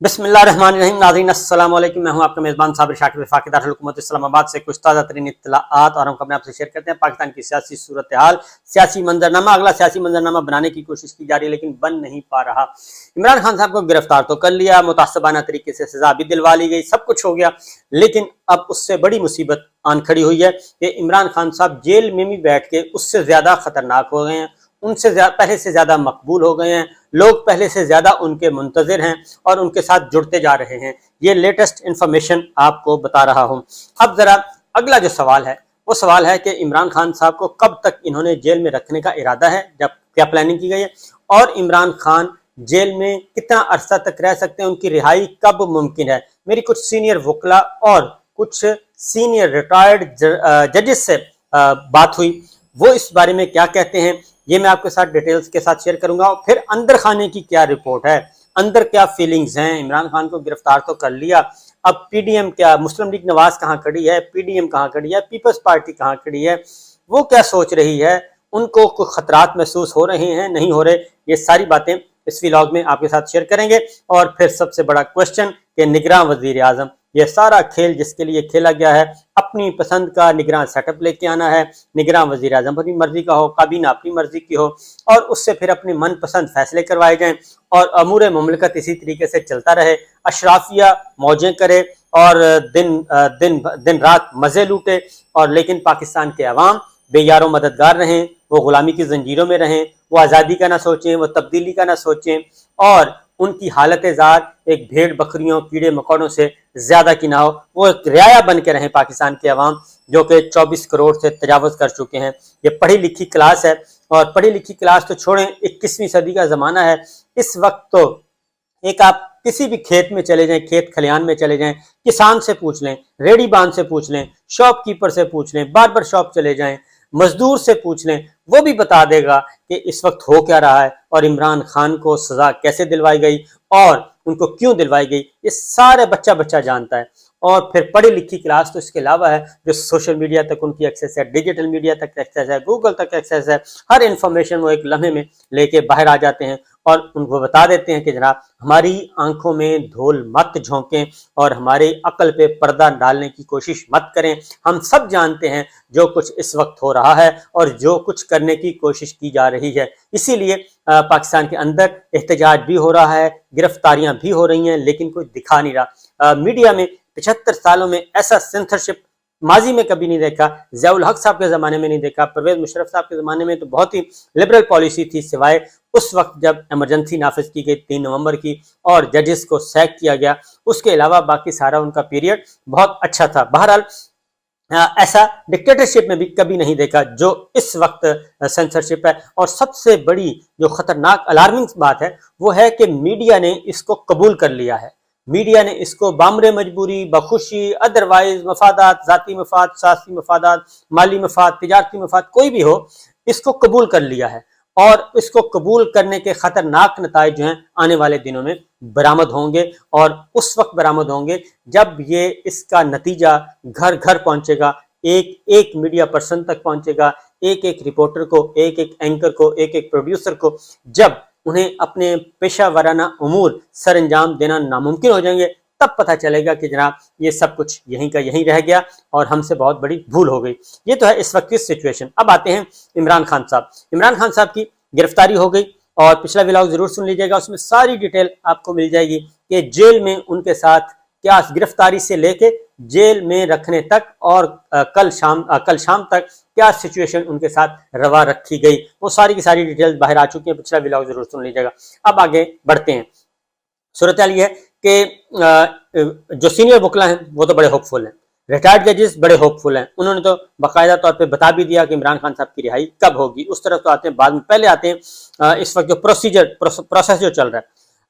बिस्मिल्लाह रहमान रहीम। नाज़रीन अस्सलाम वालेकुम। मैं हूं आपका मेज़बान साबिर शाकिर वफाकी दारुल हुकूमत इस्लामाबाद से कुछ ताज़ा तरीन इत्तलाआत और हम अपने आपसे शेयर करते हैं। पाकिस्तान की सियासी सूरत हाल, सियासी मंजरनामा, अगला सियासी मंजरनामा बनाने की कोशिश की जा रही है लेकिन बन नहीं पा रहा। इमरान खान साहब को गिरफ्तार तो कर लिया, मुतासबाना तरीके से सजा भी दिलवा ली गई, सब कुछ हो गया, लेकिन अब उससे बड़ी मुसीबत आन खड़ी हुई है कि इमरान खान साहब जेल में भी बैठ के उससे ज्यादा खतरनाक हो गए हैं, उनसे पहले से ज्यादा मकबूल हो गए हैं, लोग पहले से ज्यादा उनके मुंतजिर हैं और उनके साथ जुड़ते जा रहे हैं। ये लेटेस्ट इंफॉर्मेशन आपको बता रहा हूं। अब जरा अगला जो सवाल है वो सवाल है कि इमरान खान साहब को कब तक इन्होंने जेल में रखने का इरादा है, जब क्या प्लानिंग की गई है, और इमरान खान जेल में कितना अरसा तक रह सकते हैं, उनकी रिहाई कब मुमकिन है। मेरी कुछ सीनियर वकला और कुछ सीनियर रिटायर्ड जजेस से बात हुई, वो इस बारे में क्या कहते हैं ये मैं आपके साथ डिटेल्स के साथ शेयर करूंगा। और फिर अंदर खाने की क्या रिपोर्ट है, अंदर क्या फीलिंग्स हैं। इमरान खान को गिरफ्तार तो कर लिया, अब पीडीएम क्या, मुस्लिम लीग नवाज कहाँ खड़ी है, पीडीएम कहाँ खड़ी है, पीपल्स पार्टी कहाँ खड़ी है, वो क्या सोच रही है, उनको कोई खतरात महसूस हो रहे हैं, नहीं हो रहे, ये सारी बातें इस व्लॉग में आपके साथ शेयर करेंगे। और फिर सबसे बड़ा क्वेश्चन कि निगरान वजीर आजम, ये सारा खेल जिसके लिए खेला गया है, अपनी पसंद का निगरान सेटअप लेके आना है, निगरान वजीर आजम अपनी मर्जी का हो, काबीना अपनी मर्जी की हो, और उससे फिर अपने मनपसंद फैसले करवाए जाएं और अमूर मुमलिकत इसी तरीके से चलता रहे, अशराफिया मौजें करे और दिन रात मजे लूटे, और लेकिन पाकिस्तान के अवाम बेयारो मददगार रहें, वो गुलामी की जंजीरों में रहें, वो आज़ादी का ना सोचें, वो तब्दीली का ना सोचें, और उनकी हालत जार एक भेड़ बकरियों कीड़े मकोड़ों से ज्यादा की ना हो, वो एक रियाया बन के रहें पाकिस्तान के अवाम जो कि 24 करोड़ से तजावज कर चुके हैं। ये पढ़ी लिखी क्लास है, और पढ़ी लिखी क्लास तो छोड़ें, 21वीं सदी का जमाना है। इस वक्त तो एक आप किसी भी खेत में चले जाएं, खेत खलियान में चले जाएं, किसान से पूछ लें, रेडी बांध से पूछ लें, शॉपकीपर से पूछ लें, बार्बर शॉप चले जाएं, मजदूर से पूछ लें, वो भी बता देगा कि इस वक्त हो क्या रहा है और इमरान खान को सजा कैसे दिलवाई गई और उनको क्यों दिलवाई गई, ये सारे बच्चा बच्चा जानता है। और फिर पढ़ी लिखी क्लास तो इसके अलावा है जो सोशल मीडिया तक उनकी एक्सेस है, डिजिटल मीडिया तक एक्सेस है, गूगल तक एक्सेस है, हर इंफॉर्मेशन वो एक लम्हे में लेके बाहर आ जाते हैं और उनको बता देते हैं कि जनाब हमारी आंखों में धूल मत झोंकें और हमारे अक्ल पे पर्दा डालने की कोशिश मत करें। हम सब जानते हैं जो कुछ इस वक्त हो रहा है और जो कुछ करने की कोशिश की जा रही है। इसीलिए पाकिस्तान के अंदर एहतजाज भी हो रहा है, गिरफ्तारियां भी हो रही हैं, लेकिन कोई दिखा नहीं रहा। मीडिया में 75 सालों में ऐसा सेंसरशिप माजी में कभी नहीं देखा, ज़ियाउल हक साहब के ज़माने में नहीं देखा, परवेज मुशर्रफ साहब के ज़माने में तो बहुत ही लिबरल पॉलिसी थी, सिवाय उस वक्त जब इमरजेंसी नाफिज की गई 3 नवंबर की और जजेस को सैक किया गया, उसके अलावा बाकी सारा उनका पीरियड बहुत अच्छा था। बहरहाल ऐसा डिक्टेटरशिप में भी कभी नहीं देखा जो इस वक्त सेंसरशिप है। और सबसे बड़ी जो खतरनाक अलार्मिंग बात है वो है कि मीडिया ने इसको कबूल कर लिया है। मीडिया ने इसको बामरे मजबूरी, बखुशी, अदरवाइज मफादात, जाती मफाद, सियासी मफादात, माली मफाद, तिजारती मफाद, कोई भी हो, इसको कबूल कर लिया है। और इसको कबूल करने के खतरनाक नताइज जो हैं आने वाले दिनों में बरामद होंगे, और उस वक्त बरामद होंगे जब ये इसका नतीजा घर घर पहुंचेगा, एक एक मीडिया पर्सन तक पहुंचेगा, एक एक रिपोर्टर को, एक एक एंकर को, एक एक प्रोड्यूसर को, जब उन्हें अपने पेशा वाराना उमूर सर अंजाम देना नामुमकिन हो जाएंगे, तब पता चलेगा कि जनाब ये सब कुछ यहीं का यहीं रह गया और हमसे बहुत बड़ी भूल हो गई। ये तो है इस वक्त की सिचुएशन। अब आते हैं इमरान खान साहब। इमरान खान साहब की गिरफ्तारी हो गई और पिछला व्लॉग जरूर सुन लीजिएगा, उसमें सारी डिटेल आपको मिल जाएगी कि जेल में उनके साथ क्या, गिरफ्तारी से लेके जेल में रखने तक और कल शाम तक क्या सिचुएशन उनके साथ रवा रखी गई, वो सारी की सारी डिटेल्स बाहर आ चुकी हैं। पिछला व्लॉग जरूर सुन लीजिएगा। अब आगे बढ़ते हैं। सूरत हाल ये है कि जो सीनियर वकला हैं वो तो बड़े होपफुल हैं, रिटायर्ड जजेस बड़े होपफुल हैं, उन्होंने तो बाकायदा तौर पे बता भी दिया कि इमरान खान साहब की रिहाई कब होगी। उस तरफ तो आते हैं बाद में, पहले आते हैं इस वक्त जो प्रोसेस जो चल रहा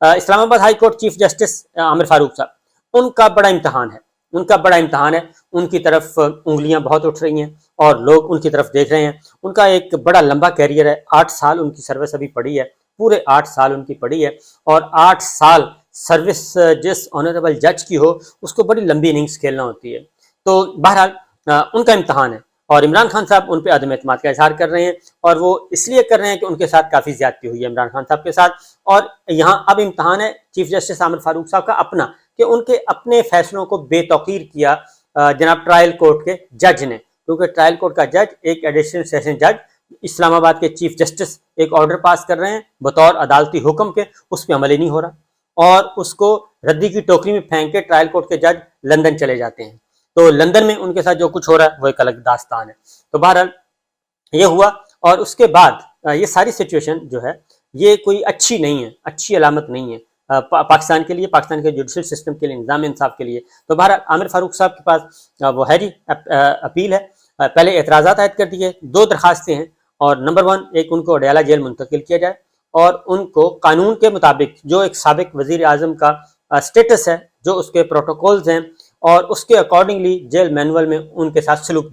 है। Islamabad high court chief justice Aamir Farooq साहब, उनका बड़ा इम्तहान है, उनकी तरफ उंगलियां बहुत उठ रही हैं और लोग उनकी तरफ देख रहे हैं। उनका एक बड़ा लंबा कैरियर है, 8 साल उनकी सर्विस अभी पड़ी है, पूरे 8 साल उनकी पड़ी है, और 8 साल सर्विस जिस ऑनरेबल जज की हो उसको बड़ी लंबी इनिंग्स खेलना होती है। तो बहरहाल उनका इम्तहान है اور عمران خان صاحب ان پہ عدم اعتماد کا اظہار کر رہے ہیں، اور وہ اس لیے کر رہے ہیں کہ ان کے ساتھ کافی زیادتی ہوئی ہے عمران خان صاحب کے ساتھ۔ اور یہاں اب امتحان ہے چیف جسٹس عامر فاروق صاحب کا اپنا، کہ ان کے اپنے فیصلوں کو بے توقیر کیا جناب ٹرائل کورٹ کے جج نے، کیونکہ ٹرائل کورٹ کا جج ایک ایڈیشنل سیشن جج اسلام آباد کے چیف جسٹس ایک آرڈر پاس کر رہے ہیں بطور عدالتی حکم کے، اس پہ عمل ہی نہیں ہو رہا، اور اس کو ردی کی ٹوکری میں پھینک کے ٹرائل کورٹ کے جج لندن چلے جاتے ہیں۔ تو لندن میں ان کے ساتھ جو کچھ ہو رہا ہے وہ ایک الگ داستان ہے۔ تو بہرحال یہ ہوا، اور اس کے بعد یہ ساری سچویشن جو ہے یہ کوئی اچھی نہیں ہے، اچھی علامت نہیں ہے پاکستان کے لیے، پاکستان کے جوڈیشل سسٹم کے لیے، نظام انصاف کے لیے۔ تو بہرحال عامر فاروق صاحب کے پاس وہ ہے جی اپیل ہے، پہلے اعتراضات عائد کر دیے، 2 درخواستیں ہیں، اور نمبر 1 ایک ان کو اڈیالہ جیل منتقل کیا جائے، اور ان کو قانون کے مطابق جو ایک سابق وزیر اعظم کا سٹیٹس ہے، جو اس کے پروٹوکولز ہیں، اور اس کے اکارڈنگلی جیل مینول میں ان کے ساتھ سلوک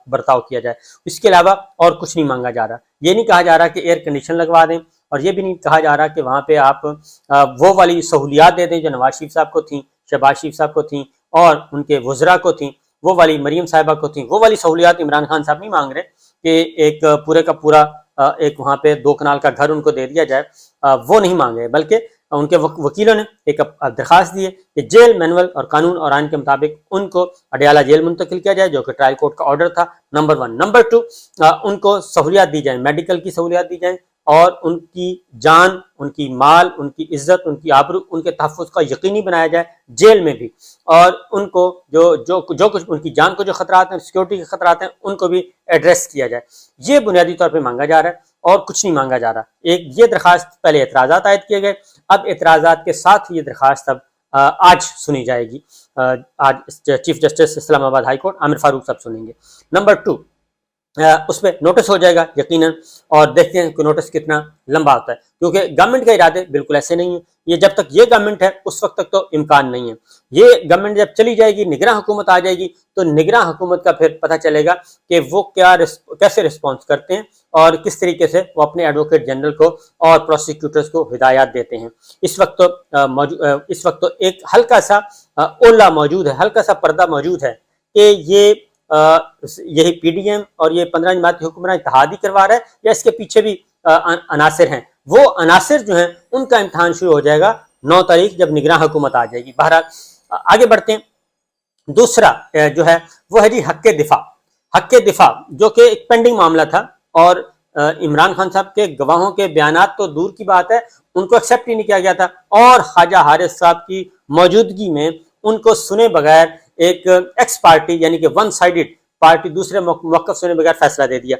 برتاؤ کیا جائے۔ اس کے علاوہ اور کچھ نہیں مانگا جا رہا۔ یہ نہیں کہا جا رہا کہ ایئر کنڈیشن لگوا دیں، اور یہ بھی نہیں کہا جا رہا کہ وہاں پہ آپ وہ والی سہولیات دے دیں جو نواز شریف صاحب کو تھیں، شہباز شریف صاحب کو تھیں، اور ان کے وزراء کو تھیں، وہ والی مریم صاحبہ کو تھیں، وہ والی سہولیات عمران خان صاحب نہیں مانگ رہے کہ ایک پورے کا پورا ایک وہاں پہ 2 کنال کا گھر ان کو دے دیا جائے، وہ نہیں مانگ رہے، بلکہ ان کے وکیلوں نے ایک درخواست دی ہے کہ جیل مینول اور قانون اور آئین کے مطابق ان کو اڈیالہ جیل منتقل کیا جائے، جو کہ ٹرائل کورٹ کا آرڈر تھا، نمبر 1۔ نمبر 2 ان کو سہولیات دی جائیں، میڈیکل کی سہولیات دی جائیں، اور ان کی جان، ان کی مال، ان کی عزت، ان کی آبرو، ان کے تحفظ کا یقینی بنایا جائے جیل میں بھی، اور ان کو جو کچھ ان کی جان کو جو خطرات ہیں، سیکورٹی کے خطرات ہیں، ان کو بھی ایڈریس کیا جائے۔ یہ بنیادی طور پہ مانگا جا رہا ہے، اور کچھ نہیں مانگا جا رہا۔ ایک یہ درخواست، پہلے اعتراضات عائد کیے گئے، اب اعتراضات کے ساتھ یہ درخواست اب آج سنی جائے گی، آج چیف جسٹس اسلام آباد ہائی کورٹ عامر فاروق صاحب سنیں گے۔ نمبر 2 اس پہ نوٹس ہو جائے گا یقیناً، اور دیکھتے ہیں کہ نوٹس کتنا لمبا ہوتا ہے، کیونکہ گورنمنٹ کے ارادے بالکل ایسے نہیں ہیں۔ یہ جب تک یہ گورنمنٹ ہے اس وقت تک تو امکان نہیں ہے۔ یہ گورنمنٹ جب چلی جائے گی، نگراں حکومت آ جائے گی، تو نگراں حکومت کا پھر پتہ چلے گا کہ وہ کیسے رسپانس کرتے ہیں، اور کس طریقے سے وہ اپنے ایڈوکیٹ جنرل کو اور پروسیکیوٹرز کو ہدایات دیتے ہیں۔ اس وقت تو ایک ہلکا سا اولا موجود ہے، ہلکا سا پردہ موجود ہے کہ یہی پی ڈی ایم اور یہ 15 جماعتی حکمراں اتحاد ہی کروا رہا ہے، یا اس کے پیچھے بھی عناصر ہیں۔ وہ عناصر جو ہیں ان کا امتحان شروع ہو جائے گا 9 تاریخ جب نگراں حکومت آ جائے گی۔ بہرحال آگے بڑھتے ہیں۔ دوسرا جو ہے وہ ہے جی حق دفاع۔ حق دفاع جو کہ ایک پینڈنگ معاملہ تھا، اور عمران خان صاحب کے گواہوں کے بیانات تو دور کی بات ہے، ان کو ایکسیپٹ ہی نہیں کیا گیا تھا، اور خواجہ حارث صاحب کی موجودگی میں ان کو سنے بغیر ایک ایکس پارٹی، یعنی کہ ون سائیڈڈ پارٹی، دوسرے موقف سنے بغیر فیصلہ دے دیا،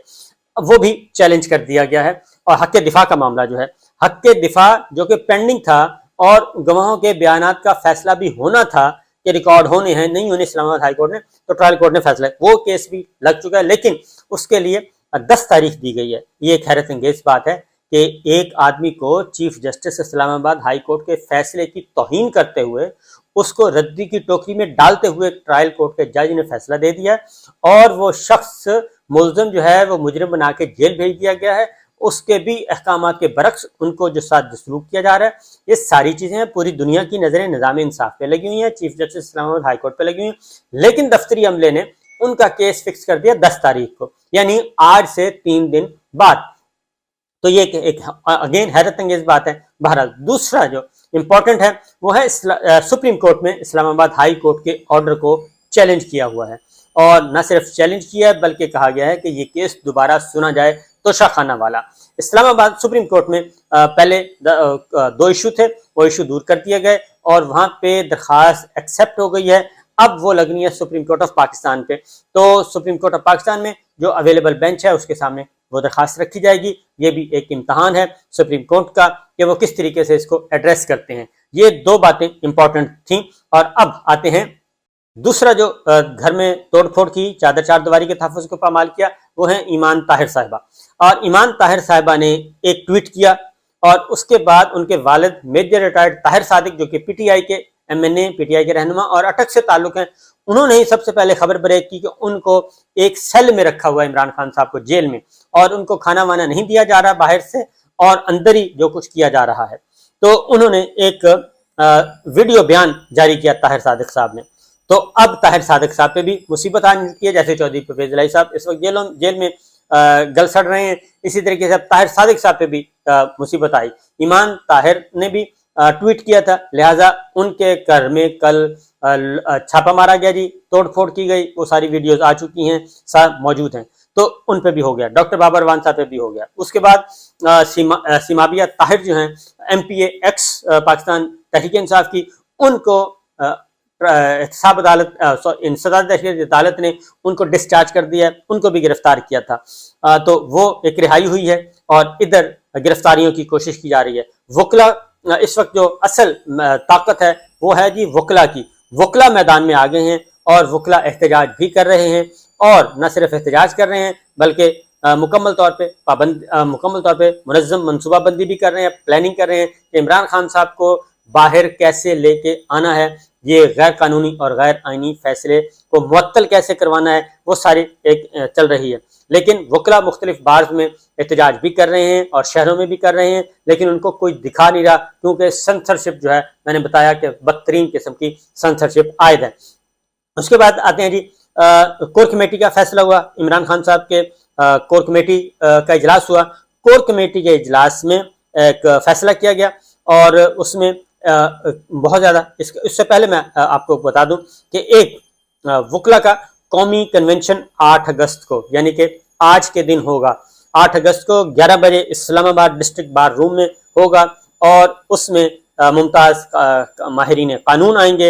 وہ بھی چیلنج کر دیا گیا ہے۔ اور حق دفاع کا معاملہ جو ہے، حق دفاع جو کہ پینڈنگ تھا، اور گواہوں کے بیانات کا فیصلہ بھی ہونا تھا کہ ریکارڈ ہونے ہیں نہیں ہونے اسلام آباد ہائی کورٹ نے، تو ٹرائل کورٹ نے فیصلہ، وہ کیس بھی لگ چکا ہے، لیکن اس کے لیے 10 تاریخ دی گئی ہے۔ یہ ایک حیرت انگیز بات ہے کہ ایک آدمی کو چیف جسٹس اسلام آباد ہائی کورٹ کے فیصلے کی توہین کرتے ہوئے، اس کو ردی کی ٹوکری میں ڈالتے ہوئے ٹرائل کورٹ کے جج نے فیصلہ دے دیا ہے، اور وہ شخص ملزم جو ہے وہ مجرم بنا کے جیل بھیج دیا گیا ہے، اس کے بھی احکامات کے برعکس ان کو جو ساتھ سلوک کیا جا رہا ہے۔ یہ ساری چیزیں پوری دنیا کی نظریں نظام انصاف پہ لگی ہوئی ہیں، چیف جسٹس اسلام آباد ہائی کورٹ پہ لگی ہوئی ہیں، لیکن دفتری عملے نے ان کا کیس فکس کر دیا 10 تاریخ کو، یعنی آج سے 3 دن بعد۔ تو یہ ایک اگین حیرت انگیز بات ہے۔ بہرحال دوسرا جو امپورٹنٹ ہے وہ ہے سپریم کورٹ میں اسلام آباد ہائی کورٹ کے آرڈر کو چیلنج کیا ہوا ہے، اور نہ صرف چیلنج کیا ہے بلکہ کہا گیا ہے کہ یہ کیس دوبارہ سنا جائے توشہ خانہ والا۔ اسلام آباد سپریم کورٹ میں پہلے 2 ایشو تھے، وہ ایشو دور کر دیے گئے، اور وہاں پہ درخواست ایکسیپٹ ہو گئی ہے۔ اب وہ لگنی ہے سپریم کورٹ آف پاکستان پہ، تو سپریم کورٹ آف پاکستان میں جو اویلیبل بینچ ہے اس کے سامنے وہ درخواست رکھی جائے گی۔ یہ بھی ایک امتحان ہے سپریم کورٹ کا کہ وہ کس طریقے سے اس کو ایڈریس کرتے ہیں۔ یہ 2 باتیں امپورٹنٹ تھیں، اور اب آتے ہیں دوسرا جو گھر میں توڑ پھوڑ کی، چادر چار دیواری کے تحفظ کو پامال کیا، وہ ہیں ایمان طاہر صاحبہ۔ اور ایمان طاہر صاحبہ نے ایک ٹویٹ کیا، اور اس کے بعد ان کے والد میجر ریٹائرڈ طاہر صادق جو کہ پی ٹی آئی کے M N A, P T I کے رہنما اور اٹک سے تعلق ہیں، انہوں نے ہی سب سے پہلے خبر بریک کی کہ ان کو ایک سیل میں رکھا ہوا ہے عمران خان صاحب کو جیل میں، اور ان کو کھانا وانا نہیں دیا جا رہا باہر سے، اور اندر ہی جو کچھ کیا جا رہا ہے۔ تو انہوں نے ایک ویڈیو بیان جاری کیا طاہر صادق صاحب نے، तो अब ताहिर सादिक साहब पे भी मुसीबत आ चुकी है, जैसे चौधरी परवेज इलाही साहब इस वक्त जेल में गल सड़ रहे हैं, इसी तरीके से अब ताहिर सादिक साहब पे भी मुसीबत आई। ईमान ताहिर ने भी ट्वीट किया था, लिहाजा उनके घर में कल छापा मारा गया जी, तोड़फोड़ की गई, वो सारी वीडियोस आ चुकी हैं, मौजूद हैं, तो उन पे भी हो गया, डॉक्टर बाबर अवान साहब पे भी हो गया। उसके बाद सीमाबिया ताहिर जो हैं MPA एक्स पाकिस्तान तहरीक इंसाफ की, उनको एहतसाब अदालत ने उनको डिस्चार्ज कर दिया, उनको भी गिरफ्तार किया था। तो वो एक रिहाई हुई है और इधर गिरफ्तारियों की कोशिश की जा रही है। वकला इस वक्त जो असल ताकत है वो है जी वकला की, वकला मैदान में आ गए हैं और वकला एहतजाज भी कर रहे हैं, और न सिर्फ एहतजाज कर रहे हैं बल्कि मुकम्मल तौर पे मुनज़्ज़म मनसूबाबंदी भी कर रहे हैं, प्लानिंग कर रहे हैं कि इमरान खान साहब को बाहर कैसे लेके आना है, ये गैर कानूनी और गैर आइनी फैसले को मुअत्तल कैसे करवाना है, वो सारी एक चल रही है। लेकिन वकला मुख्तलिफ बार्स में एहतजाज भी कर रहे हैं और शहरों में भी कर रहे हैं, लेकिन उनको कोई दिखा नहीं रहा, क्योंकि सेंसरशिप जो है, मैंने बताया कि बदतरीन किस्म की सेंसरशिप आयद है। उसके बाद आते हैं जी कोर कमेटी का फैसला हुआ, इमरान खान साहब के कोर कमेटी का इजलास हुआ। कोर कमेटी के इजलास में एक फैसला किया गया और उसमें बहुत ज़्यादा, इससे पहले मैं आपको बता दूं कि एक वकला का कौमी कन्वेंशन 8 अगस्त को, यानी कि आज के दिन होगा, 8 अगस्त को 11 बजे इस्लामाबाद डिस्ट्रिक्ट बार रूम में होगा, और उसमें मुमताज़ माहिरीन कानून आएंगे,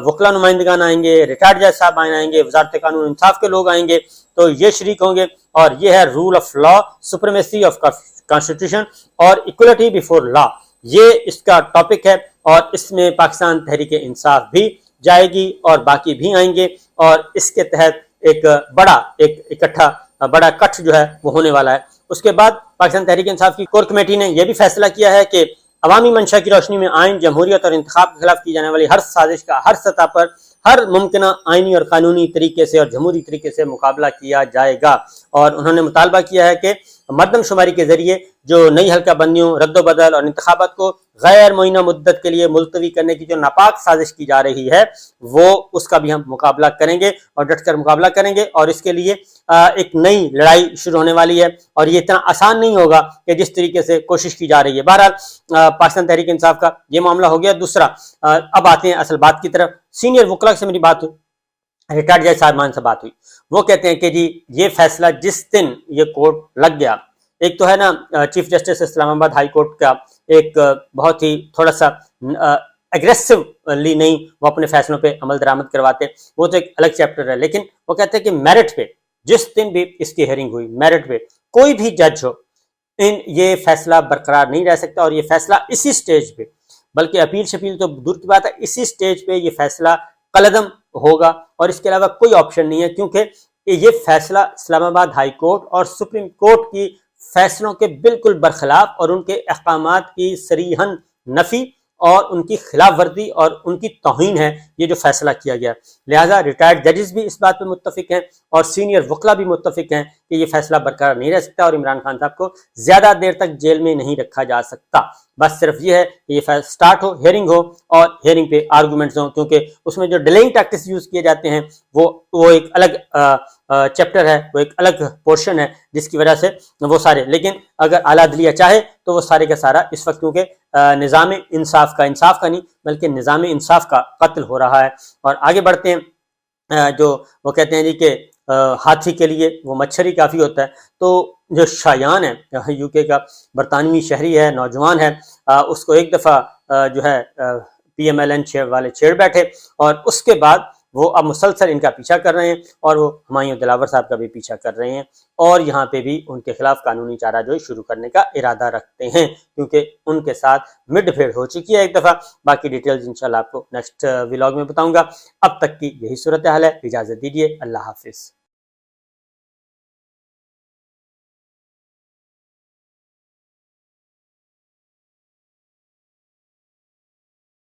वकला नुमाइंदगान आएंगे, रिटायर्ड जज साहब आएंगे, वजारत कानून इंसाफ के लोग आएंगे, तो ये शरीक होंगे। और ये है rule of law, supremacy of constitution और इक्वलिटी बिफोर लॉ, ये इसका टॉपिक है। और इसमें पाकिस्तान तहरीक इंसाफ भी जाएगी और बाकी भी आएंगे, और इसके तहत एक बड़ा कट जो है वो होने वाला है। उसके बाद पाकिस्तान तहरीक इंसाफ की कोर कमेटी ने यह भी फैसला किया है कि अवामी मंशा की रोशनी में आइन, जमहूरियत और इंतखाब के खिलाफ की जाने वाली हर साजिश का हर सतह पर हर मुमकिन आइनी और कानूनी तरीके से और जमहूरी तरीके से मुकाबला किया जाएगा। और उन्होंने मुतालबा किया है कि मर्दमशुमारी के जरिए जो नई हल्का बंदियों, रद्दोबदल और इंतखाबात को गैर मुइना मुद्दत के लिए मुलतवी करने की जो नापाक साजिश की जा रही है, वो उसका भी हम मुकाबला करेंगे और डटकर मुकाबला करेंगे। और इसके लिए एक नई लड़ाई शुरू होने वाली है, और ये इतना आसान नहीं होगा कि जिस तरीके से कोशिश की जा रही है। बहरहाल पाकिस्तान तहरीक इंसाफ का ये मामला हो गया। दूसरा, अब आते हैं असल बात की तरफ। सीनियर वकला से मेरी बात हुई, रिटायर्ड जज साहब से बात हुई, वो कहते हैं कि जी ये फैसला जिस दिन ये कोर्ट लग गया, एक तो है ना chief justice Islamabad high court का एक बहुत ही थोड़ा सा एग्रेसिवली नहीं वो अपने फैसलों पे अमल दरामद करवाते, वो तो एक अलग चैप्टर है। लेकिन वो कहते हैं कि मेरिट पे जिस दिन भी इसकी हेयरिंग हुई, मेरिट पे कोई भी जज हो, ये फैसला बरकरार नहीं रह सकता। और ये फैसला इसी स्टेज पे, बल्कि अपील शपील तो दूर की बात है, इसी स्टेज पे ये फैसला कलदम होगा और इसके अलावा कोई ऑप्शन नहीं है, क्योंकि ये फैसला इस्लामाबाद हाई कोर्ट और सुप्रीम कोर्ट की फैसलों के बिल्कुल बरखिलाफ और उनके अहकामात की सरीहन नफी और उनकी खिलाफ वर्जी और उनकी तौहीन है ये जो फैसला किया गया। लिहाजा रिटायर्ड जजेस भी इस बात पे मुत्तफिक हैं और सीनियर वकला भी मुत्तफिक हैं कि ये फैसला बरकरार नहीं रह सकता और इमरान खान साहब को ज्यादा देर तक जेल में नहीं रखा जा सकता। बस सिर्फ ये है कि ये स्टार्ट हो, हेयरिंग हो और हेयरिंग पे आर्गूमेंट्स हो, क्योंकि उसमें जो डिलेइंग टैक्टिक्स यूज किए जाते हैं वो एक अलग चैप्टर है, वो एक अलग पोर्शन है जिसकी वजह से वो सारे, लेकिन अगर आला अदलिया चाहे तो वो सारे का सारा इस वक्त क्योंकि निज़ाम इंसाफ का नहीं बल्कि निज़ाम इंसाफ का कत्ल हो रहा है। और आगे बढ़ते हैं, जो वो कहते हैं जी कि हाथी के लिए वो मच्छर ही काफ़ी होता है। तो जो शायान है यूके का बरतानवी शहरी है, नौजवान है, उसको एक दफ़ा जो है PMLN वाले छेड़ बैठे और उसके बाद वो अब मुसलसल इनका पीछा कर रहे हैं और वो हुमायूं दिलावर साहब का भी पीछा कर रहे हैं और यहाँ पे भी उनके खिलाफ कानूनी चाराजोई शुरू करने का इरादा रखते हैं, क्योंकि उनके साथ मिडफेड हो चुकी है एक दफ़ा। बाकी डिटेल्स इंशाल्लाह आपको नेक्स्ट व्लॉग में बताऊंगा। अब तक की यही सूरत हाल है, इजाज़त दीजिए, अल्लाह हाफिज़।